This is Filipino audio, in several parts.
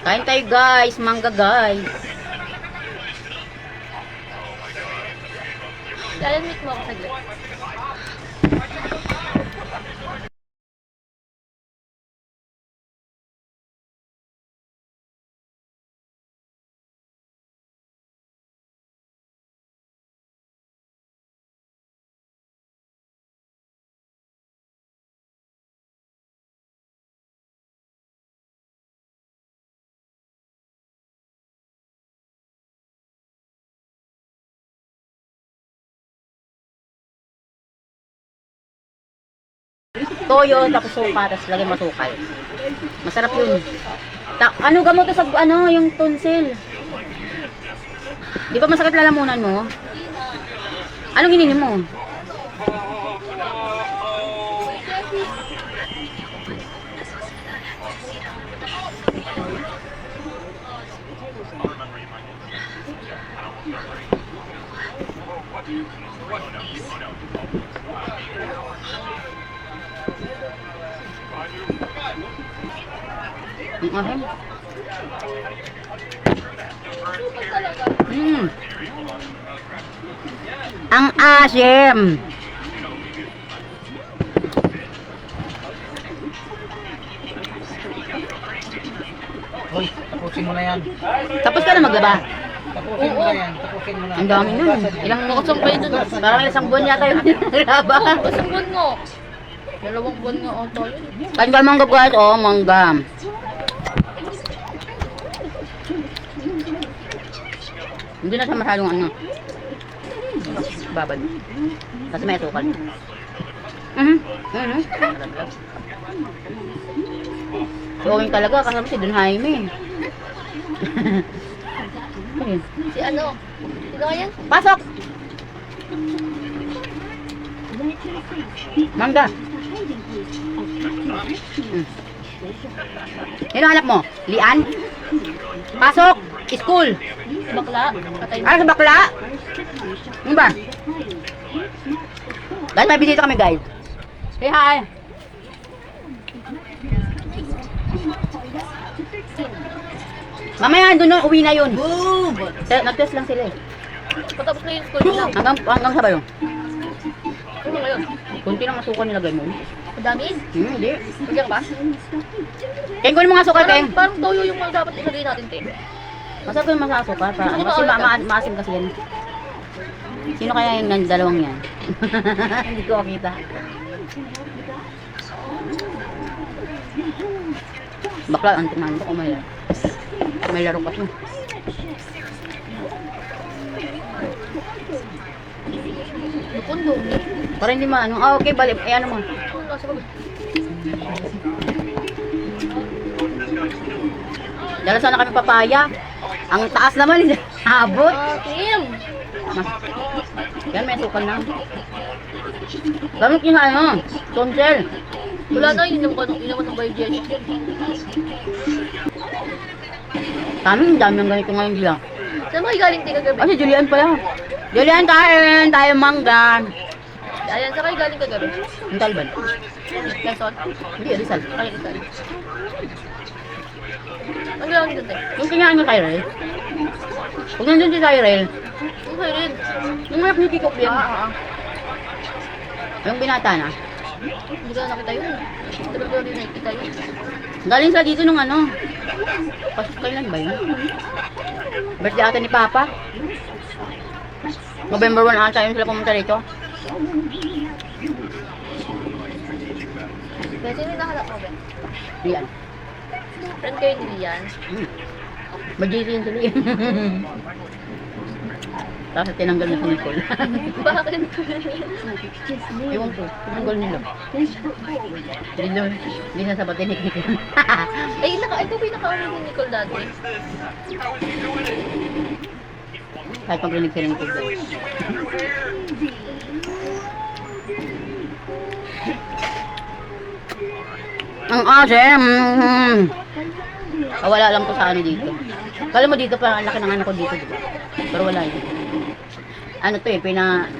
Kain tayo guys, mangga guys. Lalamig mo ako saglit. Toyo, tapos suka, tapos lagay masukal. Masarap yun. Ano gamot to sa ano, yung tonsil? Di ba masakit lalamunan mo? Anong ininom mo? Ang ahem. Ang asim. Hoy, tapusin mo na yan. Tapos ka na maglaba. Tapusin mo na yan. Tapusin mo na. Ang dami nun. Ilang Nakasang pa yun dun. parang isang buwan yata yung naglaba. Isang buwan nga. Dalawang buwan nga ata yun. Kain ka mangga guys, oh, mangga. Hindi na siya masyadong ano. Babad. Kasi may asukal. Showing talaga kasama si Don Jaime. Si ano? Sino nga yan? Pasok! Mangga. Sino anak mo? Lian? Pasok! School! Bakla. Patay na. Ano sa bakla? Ano ba? Guys, may bisita kami guys. Say hi! Mamaya doon uwi na yun. Nag-test lang sila eh. Patapos na yung school nila. Hanggang sabay yun. Ano ngayon? Kunti lang masukan nilagay mo. Madami? Hindi. Nagyan ba? Keng, kunin mo nga sukal, Keng. Parang toyo yung mga dapat ilagay natin, te. Masarap yung masasukal. Kasi maasim kasi yan. Sino kaya yung dalawang yan? Hindi ko makita. Bakla, ang tinanto ko may laro pa siya. Lukundo. Para hindi maano. Ah, okay, balik. Eh, ano mo? Dala sana kami papaya. Ang taas naman. Abot. Kim! Yan, may sukal na. Gamit yung ano, tonsil. Wala na, yun naman ng budget. Dami ang ganito ngayon sila. Saan mo galing tayo kagabi? Ay, si Julian pala. Julian, kain! Tayo mangga. Ayan, saan kayo galing kagabi? Ang talban. Quezon? Hindi, Rizal. Ay, Rizal. Ang galing dun, te? Yung kinain niya kay Rael. Huwag nandun si Cyril. Okay rin. Yung anak ni Kikop yan. Yung binata na. Hindi ko na nakita yun. Sabi ko rin nakita yun. Galing sa dito nung ano. Kailan ba yun? Birthday ata ni Papa. November 1 ata yun sila pumunta dito. Kasi may nakalap mo ba? Yan. Friend kayo ni Lian. Mag-JC yun sila. Tapos tinanggal na si Nicole. Bakit? Ewan ko, tinanggal nila. Hindi na sabatin ni Nicole. Ay, ito po yung nakaano ni Nicole dati. Kahit pag-rinig sila Nicole doon. Ang asim! Wala lang to sa ano dito. Kala mo dito pa, ang laki ng anak ko dito, diba? Pero wala yun. ano to eh,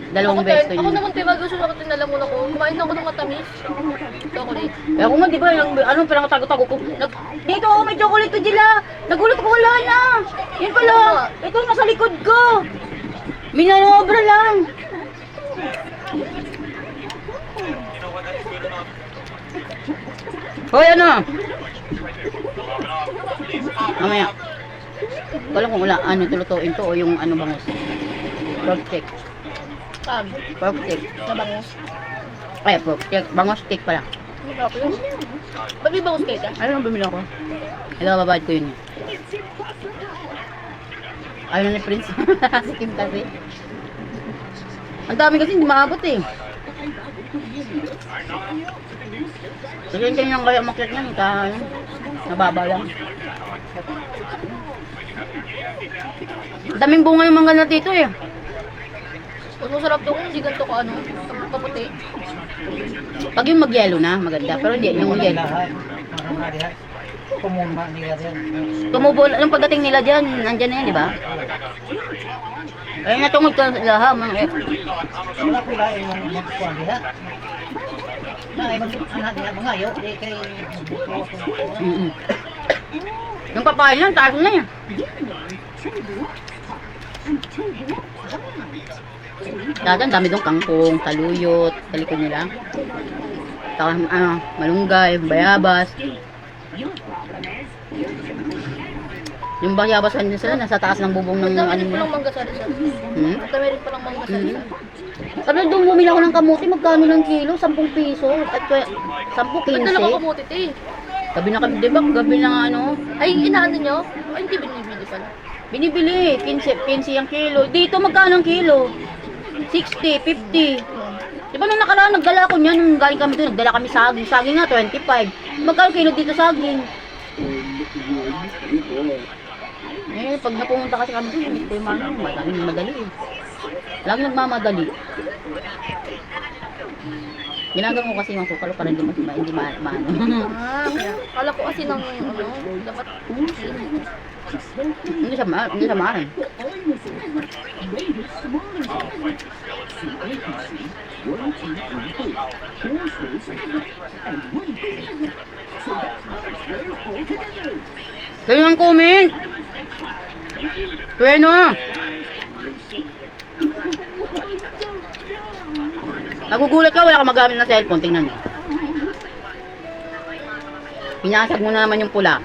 dalawang beses to Ako yun. naman tayo, bago siya ako tinala muna ko. Kumain ako ng matamis. Chocolate. Eh ako nga, di ba, ano, parang tago-tago ko. Dito, oh, may chocolate to Jila. Nagulat ko, wala na. Yan pala, ito nasa likod ko. Minanobra lang. Hoy, ano? Mamaya. Wala kung wala, ano, tulutuin to o yung ano bangus. Pork steak. Pork steak. Nabangos. Ay, pork steak. Bangus steak pala. Ano yun? Ba't may bangus kayo ka? Ano nang bumili ako? Ito, babad ko yun. Ayaw na ni Prince. Sikim kasi. Ang dami kasi hindi maabot eh. Sige, ganyan kaya umakyat niyan. Nababa lang. Ang daming bunga yung mangga na dito eh. Mas masarap to kung hindi ganito ka ano, kaputi. Pag yung mag-yellow na, maganda. Pero hindi, yung yellow. Kumuma nila din. Tumubo, yung pagdating nila dyan, nandyan na yan, di ba? Ay, natungod ka sila ha, mga eh. Wala ko lang yung magkuhan diha. Ay, anak diha mga yo, di kay Yung papain lang, taas na yan. Dati ang dami doon kangkong, taluyot, sa likod nila. Saka ano, malunggay, bayabas. Yung bayabas din sila, nasa taas ng bubong ng Ang dami ano rin nila. palang mangga sari-sari. Ang dami rin palang mangga sari-sari. Sabi doon bumili ako ng kamuti, magkano ng kilo? 10 piso. At 10, Ba't dala ko 15. kamutit eh? Gabi na kami, di ba? Gabi na nga ano. Ay, inaano nyo? Ay, hindi binibili pala. Binibili, 15 ang kilo. Dito magkano ang kilo? 60, 50. Di ba nung nakaraan, nagdala ako niyan, nung galing kami doon, nagdala kami saging. Saging nga, 25. Magkano kilo dito saging? Eh, pag napumunta kasi kami doon, hindi ko yung madali eh. Lagi nagmamadali. Ginagawa ko kasi yung sukalo para hindi maano. Kaya. Kala ko kasi ng ano, dapat Hindi siya maaari. Kayo ang comment! Bueno! Nagugulat ka, wala ka magamit na cellphone. Tingnan mo. Pinasag mo na naman yung pula.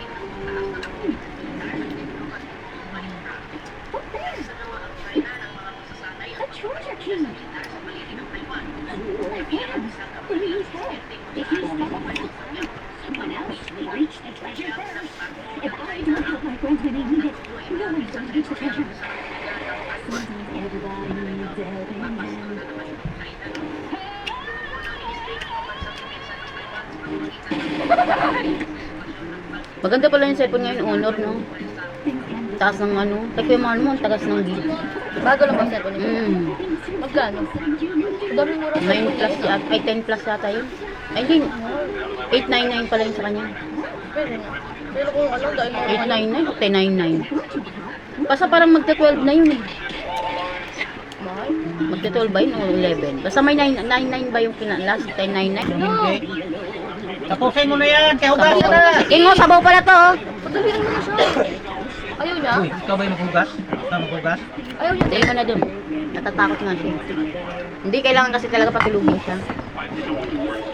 Maganda pala yung cellphone ngayon, Honor, no? Taas ng ano. Tako yung mahal mo, ang tagas ng gig. bago lang ba cellphone nito? Magkano? Dami mura 9 plus yata. Ay, 10 plus yata yun. Ay, hindi. 899 pala yun sa kanya. Pwede nga. Pero kung ano, dahil mga 899 o 1099. Basta parang magta-12 na yun eh. mahal. Magta-12 ba yun o 11? Basta may 99 ba yung last 1099? Tapusin mo na yan, kaya hugas ka na. King mo, sabaw pala to. Oh. Madali lang naman siya. Ayaw niya? Uy, ikaw ba yung maghugas? Ikaw maghugas? Ayaw niya. Dali mo na dun. Natatakot nga siya. Hindi, kailangan kasi talaga patulugin siya.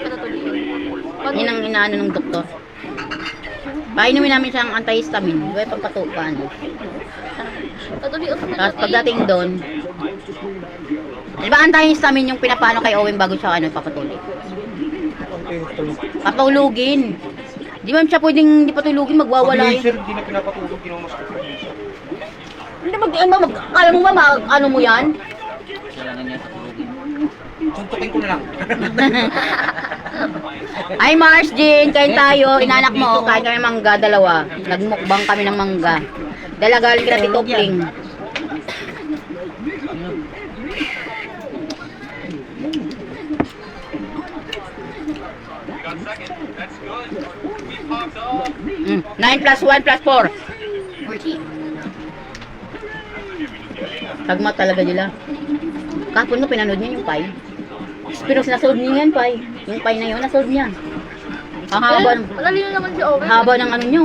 Katatuloy. Yun ang inaano ng doktor. Painumin namin siyang antihistamine. Huwag pagpatupan. Tatuloy. Tapos pagdating doon, di ba antihistamine yung pinapano kay Owen bago siya ano, papatuloy? Patulugin. Di ba siya pwedeng di patulugin, magwawala yun. Hindi na pinapatulog, ginawas ko. Hindi kala mo ba ano mo yan? Kailangan niya tatulogin. Suntukin ko na lang. Ay Mars, Jean, kain tayo. Inanak mo, kain kami mangga, dalawa. Nagmukbang kami ng mangga. Dalagaling kita titopling. Mm, 9 plus 1 plus 4. 14. Tagma talaga nila. Kahapon ko pinanood niya yung pie. Pero nasold niya yan, pie. Yung pie na yun, nasold niya. Ang haba, Malalino naman si Owen. haba ng ano nyo.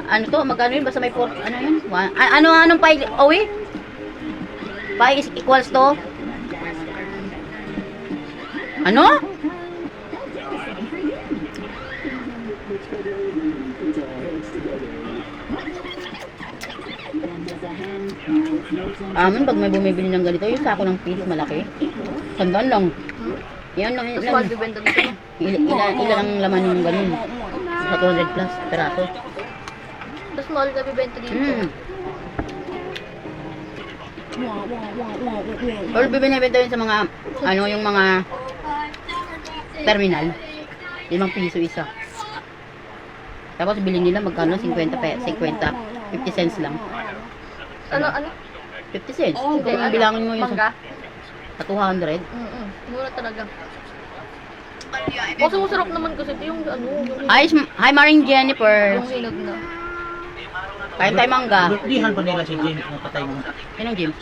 Ano to? Magkano yun? Basta may pork, ano yun? Anong pie, Owe? Pie is equals to? Ano? Amin, pag may bumibili ng ganito, yung sako ng piece malaki. Sandaan lang. Yan, Tapos ilan, mahal bibenta dito. ilan ang laman ng ganun. Sa 200 plus peraso. Tapos mahal na bibenta dito. Or bibinibenta yun sa mga, ano, yung mga terminal. 5 piso isa. Tapos bilhin nila magkano? 50, 50 cents lang. Ano? 50 cents. Hindi, Kung bilangin mo yun Mangga? sa 200. Mura talaga. Kasi masarap naman kasi ito yung ano, yung Hi Maring Jennifer. yung hinog na. Kain tayo mangga. Birthdayan pa nila si James na patay mo. Yan ang James.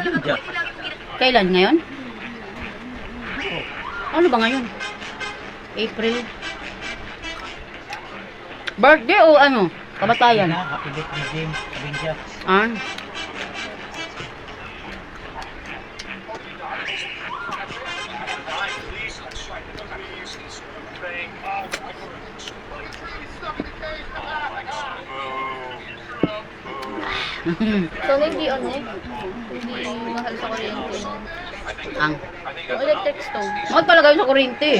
Yun dyan. Kailan? Ngayon? Ano ba ngayon? April? Birthday o ano? Kamatayan? Happy birthday James. Sabihin siya. Ah? So, na hindi ano, hindi mahal sa kuryente. Ang? Yung electric stove. Mahal talaga yun sa kuryente.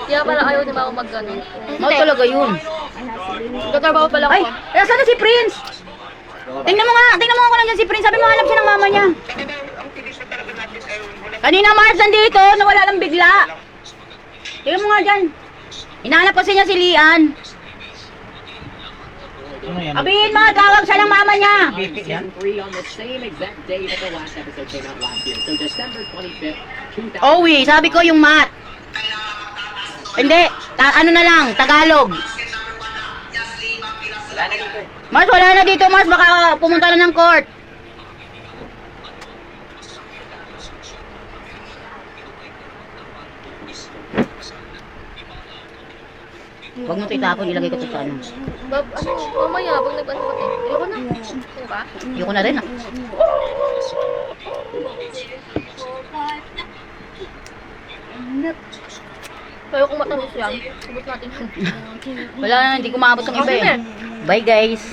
Kaya pala ayaw ni Mama mag-ano. Mahal talaga yun. Katrabaho pala Ay! ko. Nasaan na si Prince? Tingnan mo ako nandiyan si Prince. Sabi mo hanap siya ng mama niya. Kanina Mars nandito, nawala lang bigla. Tingnan mo nga dyan. Hinahanap kasi niya si Lian. Ano yan? Abihin mo, tawag siya ng mama niya. Pipi yan? Free on the same exact day that the last episode came out last year. So December 25th, 2000. Owi, sabi ko yung mat. Hindi, ano na lang, Tagalog. Mars, wala na dito, Mars. Baka pumunta na ng court. Huwag mo ito itapon, ilagay ko ito sa ano. Ano, mamaya, pag nag-ano ka tayo. Ayoko na. Ano ba? Ayoko na rin ah. Kaya kung matamis yan, subot natin yan. Wala na, hindi ko maabot ng iba eh. Bye guys.